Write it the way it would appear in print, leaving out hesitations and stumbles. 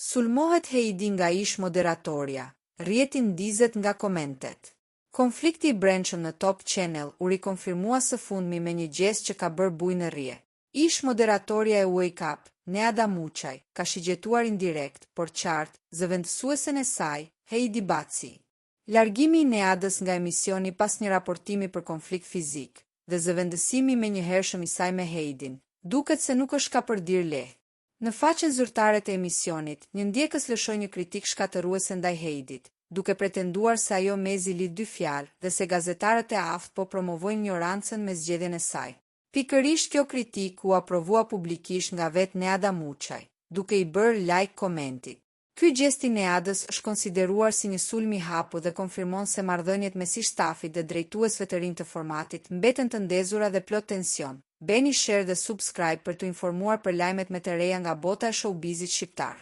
Sulmohet Heidi nga ish moderatorja, rrjeti ndizet nga komentet. Konflikti i brendshëm në Top Channel u rikonfirmua së fundmi me një gest që ka bërë bujë në rrje. Ish moderatorja e Wake Up, Neada Muçaj, ka shigjetuar indirekt, por qartë, zëvendësuesen e saj, Heidi Baci. Largimi i Neadës nga emisioni pas një raportimi për konflikt fizik dhe zëvendësimi me njëhershëm i saj me Heidin, duket se nuk është ka përdir lehtë. Në faqen zyrtare të emisionit, një ndjekës lëshoi një kritik shkatëruese ndaj Heidit, duke pretenduar se ajo mezi li dy fjalë dhe se gazetarët e aftë po promovojnë ignorancën me zgjedhjen e saj. Pikërisht kjo kritik u aprovua publikisht nga vetë Neada Muçaj, duke i bërë like komentit. Ky gjest i Neadës është konsideruar si një sulm i hapur dhe konfirmon se marrëdhëniet mes ish stafit dhe drejtuesve të rinj të formatit mbeten të ndezura dhe plot tension. Bëni share dhe subscribe për të informuar për lajmet më të reja nga bota e showbizit shqiptar.